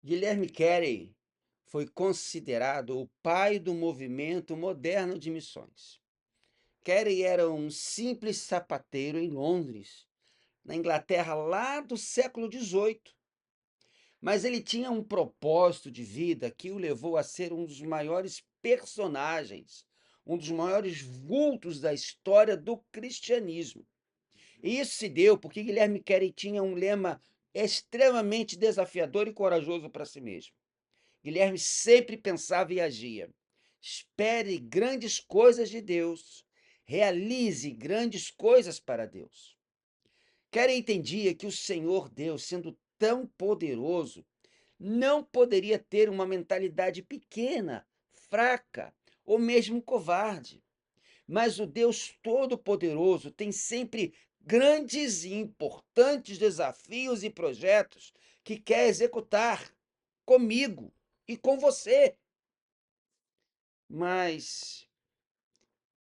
Guilherme Carey foi considerado o pai do movimento moderno de missões. Carey era um simples sapateiro em Londres, na Inglaterra, lá do século XVIII. Mas ele tinha um propósito de vida que o levou a ser um dos maiores personagens, um dos maiores vultos da história do cristianismo. E isso se deu porque Guilherme Carey tinha um lema extremamente desafiador e corajoso para si mesmo. Guilherme sempre pensava e agia. Espere grandes coisas de Deus. Realize grandes coisas para Deus. Karen entendia que o Senhor Deus, sendo tão poderoso, não poderia ter uma mentalidade pequena, fraca ou mesmo covarde. Mas o Deus Todo-Poderoso tem sempre grandes e importantes desafios e projetos que quer executar comigo e com você. Mas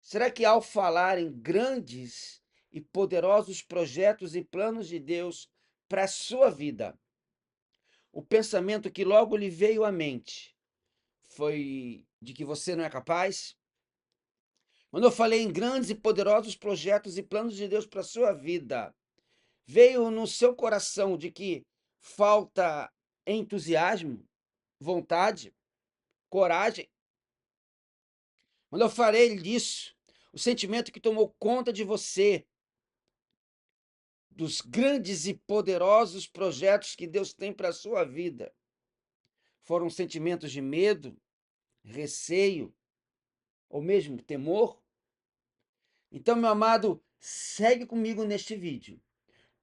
será que ao falar em grandes e poderosos projetos e planos de Deus para a sua vida, o pensamento que logo lhe veio à mente foi de que você não é capaz? Quando eu falei em grandes e poderosos projetos e planos de Deus para a sua vida, veio no seu coração de que falta entusiasmo, vontade, coragem? Quando eu falei disso, o sentimento que tomou conta de você, dos grandes e poderosos projetos que Deus tem para a sua vida, foram sentimentos de medo, receio ou mesmo temor? Então, meu amado, segue comigo neste vídeo,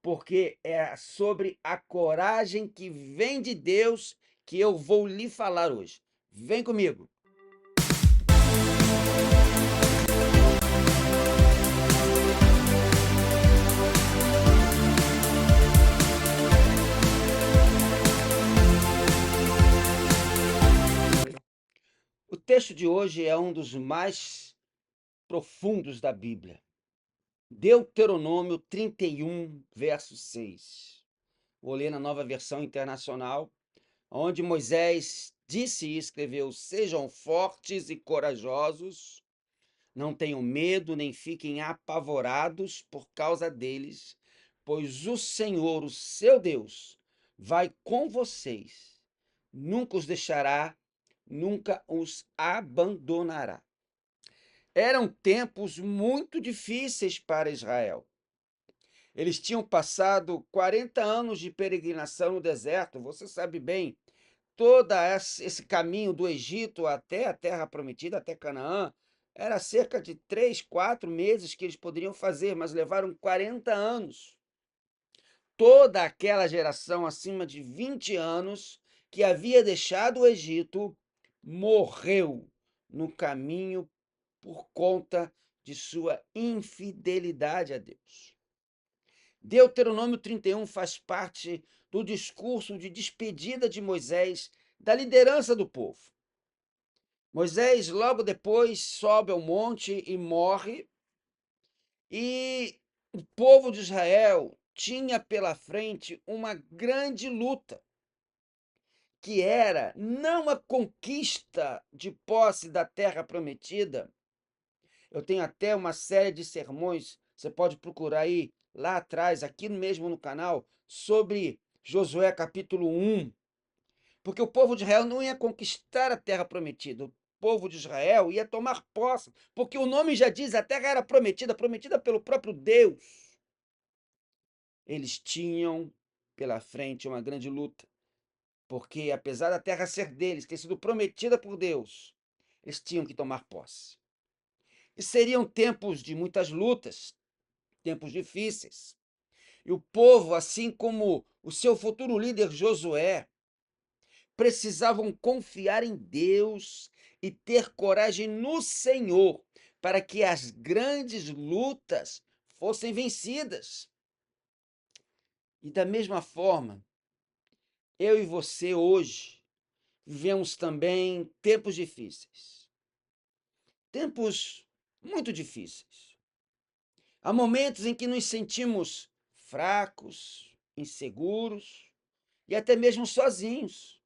porque é sobre a coragem que vem de Deus que eu vou lhe falar hoje. Vem comigo. O texto de hoje é um dos mais profundos da Bíblia. Deuteronômio 31, verso 6. Vou ler na Nova Versão Internacional, onde Moisés disse e escreveu: Sejam fortes e corajosos, não tenham medo nem fiquem apavorados por causa deles, pois o Senhor, o seu Deus, vai com vocês, nunca os deixará, nunca os abandonará. Eram tempos muito difíceis para Israel. Eles tinham passado 40 anos de peregrinação no deserto, você sabe bem, todo esse caminho do Egito até a Terra Prometida, até Canaã, era cerca de 3, 4 meses que eles poderiam fazer, mas levaram 40 anos. Toda aquela geração acima de 20 anos que havia deixado o Egito morreu no caminho por conta de sua infidelidade a Deus. Deuteronômio 31 faz parte do discurso de despedida de Moisés da liderança do povo. Moisés, logo depois, sobe ao monte e morre, e o povo de Israel tinha pela frente uma grande luta, que era não a conquista de posse da terra prometida. Eu tenho até uma série de sermões, você pode procurar aí lá atrás, aqui mesmo no canal, sobre Josué capítulo 1, porque o povo de Israel não ia conquistar a terra prometida, o povo de Israel ia tomar posse, porque o nome já diz, a terra era prometida, prometida pelo próprio Deus. Eles tinham pela frente uma grande luta, porque apesar da terra ser deles, ter sido prometida por Deus, eles tinham que tomar posse. E seriam tempos de muitas lutas, tempos difíceis. E o povo, assim como o seu futuro líder Josué, precisavam confiar em Deus e ter coragem no Senhor para que as grandes lutas fossem vencidas. E da mesma forma, eu e você hoje vivemos também tempos difíceis. Tempos muito difíceis. Há momentos em que nos sentimos fracos, inseguros e até mesmo sozinhos.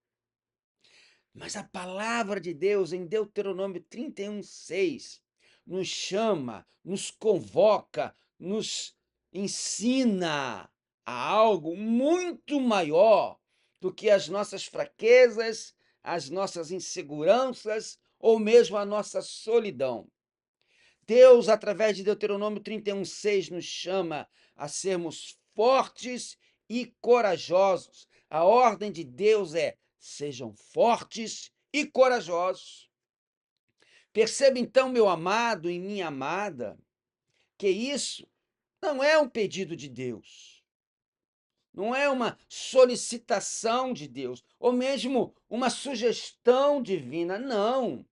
Mas a palavra de Deus, em Deuteronômio 31:6, nos chama, nos convoca, nos ensina a algo muito maior do que as nossas fraquezas, as nossas inseguranças ou mesmo a nossa solidão. Deus, através de Deuteronômio 31:6, nos chama a sermos fortes e corajosos. A ordem de Deus é: sejam fortes e corajosos. Perceba então, meu amado e minha amada, que isso não é um pedido de Deus, não é uma solicitação de Deus, ou mesmo uma sugestão divina, não.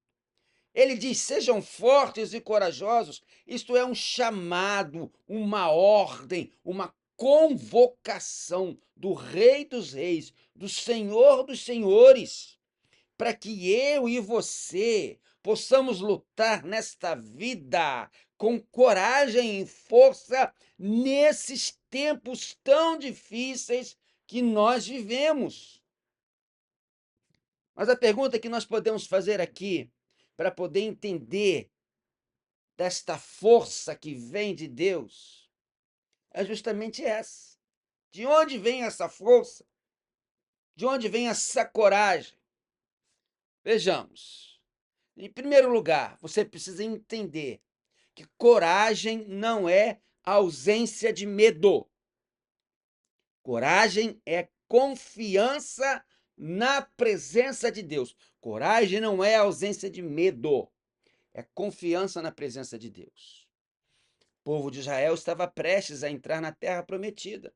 Ele diz: sejam fortes e corajosos. Isto é um chamado, uma ordem, uma convocação do Rei dos Reis, do Senhor dos Senhores, para que eu e você possamos lutar nesta vida com coragem e força nesses tempos tão difíceis que nós vivemos. Mas a pergunta que nós podemos fazer aqui, para poder entender desta força que vem de Deus, é justamente essa. De onde vem essa força? De onde vem essa coragem? Vejamos. Em primeiro lugar, você precisa entender que coragem não é ausência de medo. Coragem é confiança na presença de Deus. Coragem não é ausência de medo, é confiança na presença de Deus. O povo de Israel estava prestes a entrar na terra prometida.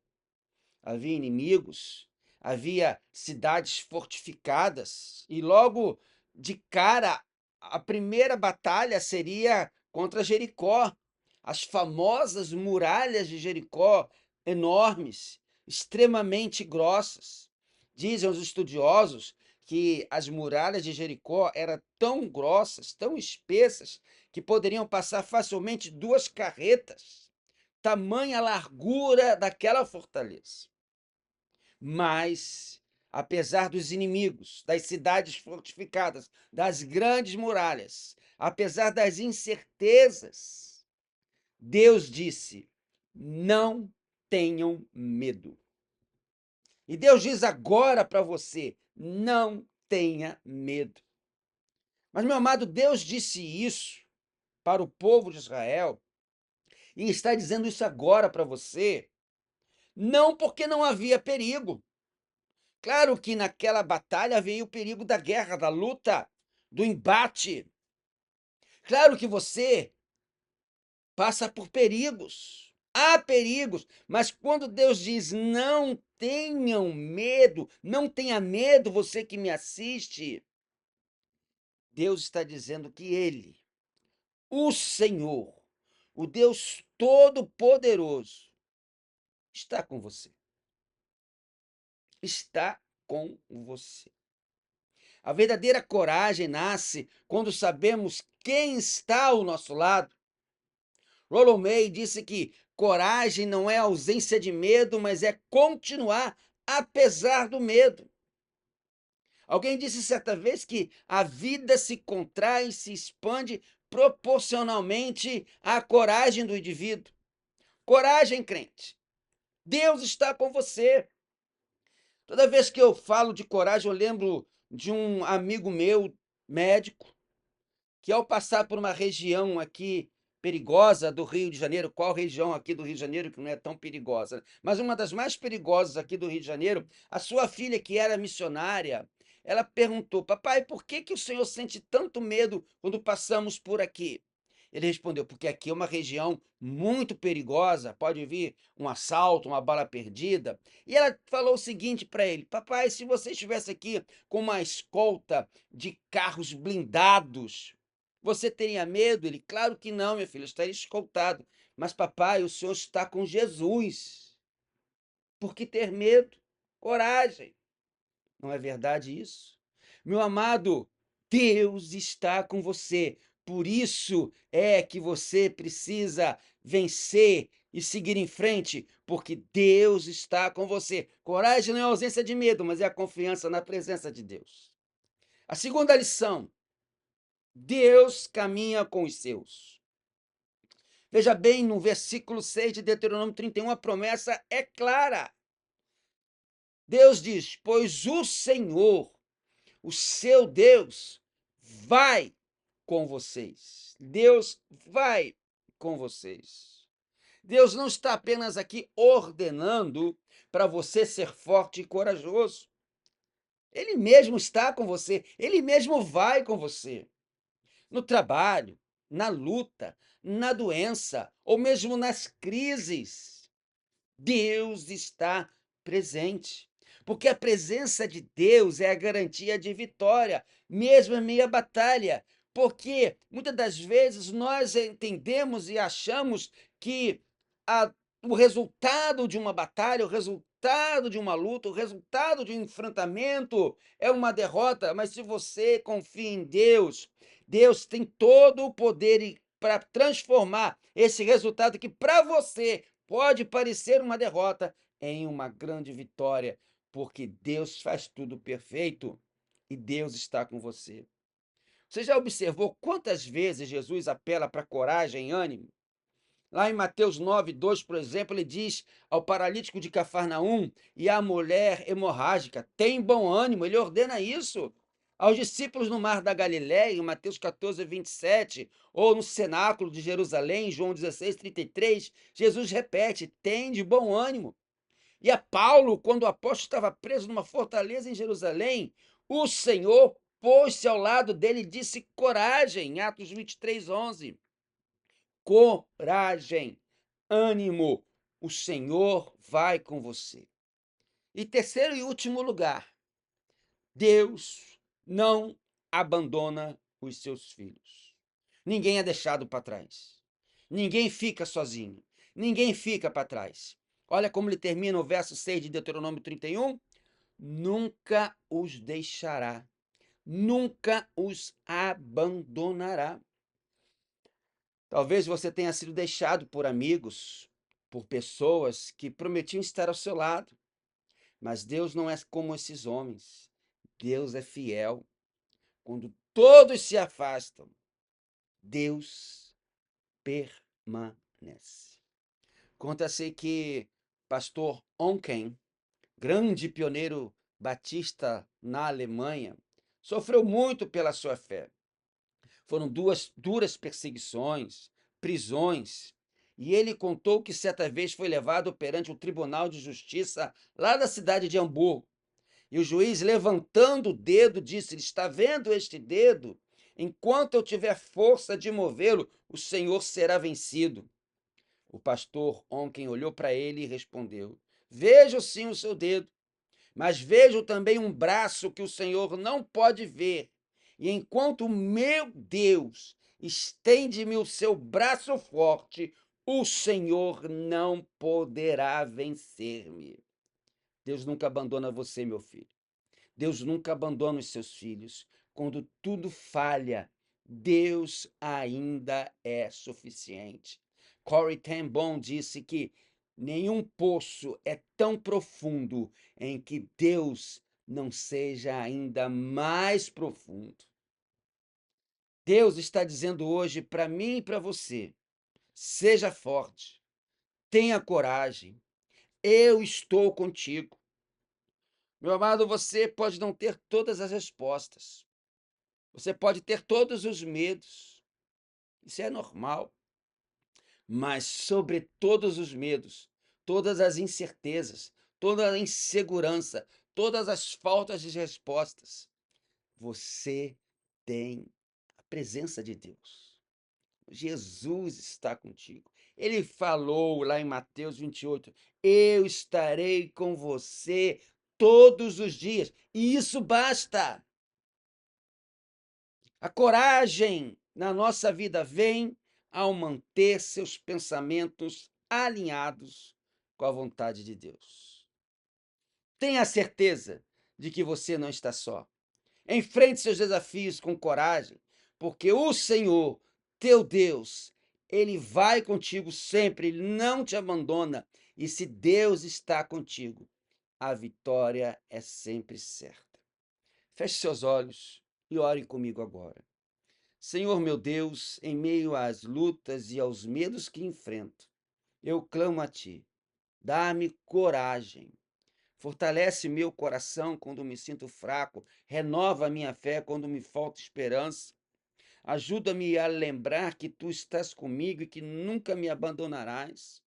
Havia inimigos, havia cidades fortificadas, e logo de cara a primeira batalha seria contra Jericó. As famosas muralhas de Jericó, enormes, extremamente grossas. Dizem os estudiosos que as muralhas de Jericó eram tão grossas, tão espessas, que poderiam passar facilmente 2 carretas, tamanha largura daquela fortaleza. Mas, apesar dos inimigos, das cidades fortificadas, das grandes muralhas, apesar das incertezas, Deus disse: não tenham medo. E Deus diz agora para você: não tenha medo. Mas, meu amado, Deus disse isso para o povo de Israel e está dizendo isso agora para você, não porque não havia perigo. Claro que naquela batalha veio o perigo da guerra, da luta, do embate. Claro que você passa por perigos. Há perigos, mas quando Deus diz não tenham medo, não tenha medo você que me assiste, Deus está dizendo que Ele, o Senhor, o Deus Todo-Poderoso, está com você. Está com você. A verdadeira coragem nasce quando sabemos quem está ao nosso lado. Rollo May disse que coragem não é ausência de medo, mas é continuar apesar do medo. Alguém disse certa vez que a vida se contrai e se expande proporcionalmente à coragem do indivíduo. Coragem, crente. Deus está com você. Toda vez que eu falo de coragem, eu lembro de um amigo meu, médico, que ao passar por uma região aqui perigosa do Rio de Janeiro, qual região aqui do Rio de Janeiro que não é tão perigosa, mas uma das mais perigosas aqui do Rio de Janeiro, a sua filha, que era missionária, ela perguntou: papai, por que que o senhor sente tanto medo quando passamos por aqui? Ele respondeu: porque aqui é uma região muito perigosa, pode vir um assalto, uma bala perdida. E ela falou o seguinte para ele: papai, se você estivesse aqui com uma escolta de carros blindados, você teria medo? Ele: claro que não, minha filha, eu estaria escoltado. Mas, papai, o senhor está com Jesus. Por que ter medo? Coragem. Não é verdade isso? Meu amado, Deus está com você. Por isso é que você precisa vencer e seguir em frente, porque Deus está com você. Coragem não é ausência de medo, mas é a confiança na presença de Deus. A segunda lição: Deus caminha com os seus. Veja bem, no versículo 6 de Deuteronômio 31, a promessa é clara. Deus diz: pois o Senhor, o seu Deus, vai com vocês. Deus vai com vocês. Deus não está apenas aqui ordenando para você ser forte e corajoso. Ele mesmo está com você, ele mesmo vai com você. No trabalho, na luta, na doença ou mesmo nas crises. Deus está presente. Porque a presença de Deus é a garantia de vitória, mesmo em meio à batalha. Porque muitas das vezes nós entendemos e achamos que a- o resultado de uma batalha, o resultado de uma luta, o resultado de um enfrentamento é uma derrota, mas se você confia em Deus, Deus tem todo o poder para transformar esse resultado que para você pode parecer uma derrota em uma grande vitória, porque Deus faz tudo perfeito e Deus está com você. Você já observou quantas vezes Jesus apela para coragem e ânimo? Lá em Mateus 9:2, por exemplo, ele diz ao paralítico de Cafarnaum e à mulher hemorrágica: tem bom ânimo, ele ordena isso. Aos discípulos no Mar da Galiléia, em Mateus 14:27, ou no cenáculo de Jerusalém, em João 16:33, Jesus repete: tem de bom ânimo. E a Paulo, quando o apóstolo estava preso numa fortaleza em Jerusalém, o Senhor pôs-se ao lado dele e disse: coragem, em Atos 23:11. Coragem, ânimo, o Senhor vai com você. E terceiro e último lugar, Deus não abandona os seus filhos. Ninguém é deixado para trás. Ninguém fica sozinho. Ninguém fica para trás. Olha como ele termina o verso 6 de Deuteronômio 31. Nunca os deixará, nunca os abandonará. Talvez você tenha sido deixado por amigos, por pessoas que prometiam estar ao seu lado, mas Deus não é como esses homens. Deus é fiel. Quando todos se afastam, Deus permanece. Conta-se que pastor Onken, grande pioneiro batista na Alemanha, sofreu muito pela sua fé. Foram duas duras perseguições, prisões, e ele contou que certa vez foi levado perante um tribunal de justiça lá da cidade de Hamburgo. E o juiz, levantando o dedo, disse: está vendo este dedo? Enquanto eu tiver força de movê-lo, o Senhor será vencido. O pastor Onken olhou para ele e respondeu: vejo sim o seu dedo, mas vejo também um braço que o Senhor não pode ver. E enquanto o meu Deus estende-me o seu braço forte, o Senhor não poderá vencer-me. Deus nunca abandona você, meu filho. Deus nunca abandona os seus filhos. Quando tudo falha, Deus ainda é suficiente. Corrie ten Boom disse que nenhum poço é tão profundo em que Deus não seja ainda mais profundo. Deus está dizendo hoje para mim e para você: seja forte, tenha coragem, eu estou contigo. Meu amado, você pode não ter todas as respostas. Você pode ter todos os medos. Isso é normal. Mas sobre todos os medos, todas as incertezas, toda a insegurança, todas as faltas de respostas, você tem a presença de Deus. Jesus está contigo. Ele falou lá em Mateus 28, eu estarei com você todos os dias. E isso basta. A coragem na nossa vida vem ao manter seus pensamentos alinhados com a vontade de Deus. Tenha certeza de que você não está só. Enfrente seus desafios com coragem, porque o Senhor, teu Deus, ele vai contigo sempre, ele não te abandona. E se Deus está contigo, a vitória é sempre certa. Feche seus olhos. e ore comigo agora. Senhor meu Deus, em meio às lutas e aos medos que enfrento, eu clamo a Ti. Dá-me coragem. Fortalece meu coração quando me sinto fraco. Renova a minha fé quando me falta esperança. Ajuda-me a lembrar que Tu estás comigo e que nunca me abandonarás.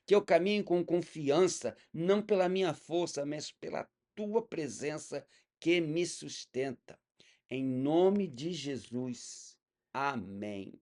Que eu caminhe com confiança, não pela minha força, mas pela Tua presença que me sustenta. Em nome de Jesus. Amém.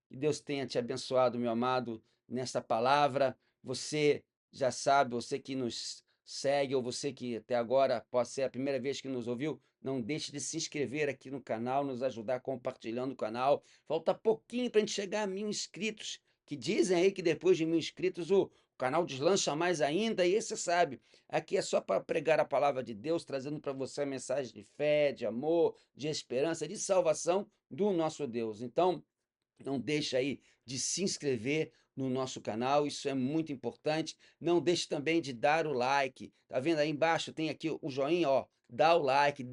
Que Deus tenha te abençoado, meu amado, nesta palavra. Você já sabe, você que nos segue, ou você que até agora pode ser a primeira vez que nos ouviu, não deixe de se inscrever aqui no canal, nos ajudar compartilhando o canal. Falta pouquinho para a gente chegar a 1.000 inscritos, que dizem aí que depois de 1.000 inscritos o canal deslancha mais ainda, e você sabe, aqui é só para pregar a palavra de Deus, trazendo para você a mensagem de fé, de amor, de esperança, de salvação do nosso Deus. Então, não deixe aí de se inscrever no nosso canal, isso é muito importante. Não deixe também de dar o like. Tá vendo aí embaixo? Tem aqui o joinha, ó. Dá o like.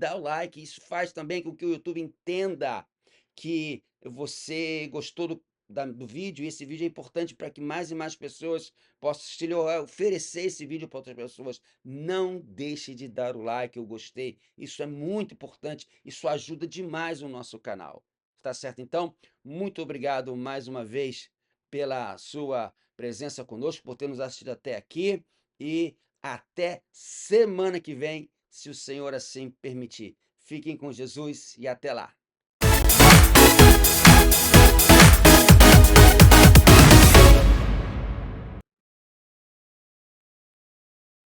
Isso faz também com que o YouTube entenda que você gostou do vídeo. E esse vídeo é importante para que mais e mais pessoas possam assistir ou oferecer esse vídeo para outras pessoas. Não deixe de dar o like, eu gostei. Isso é muito importante. Isso ajuda demais o nosso canal. Tá certo? Então, muito obrigado mais uma vez pela sua presença conosco, por ter nos assistido até aqui e até semana que vem, se o Senhor assim permitir. Fiquem com Jesus e até lá.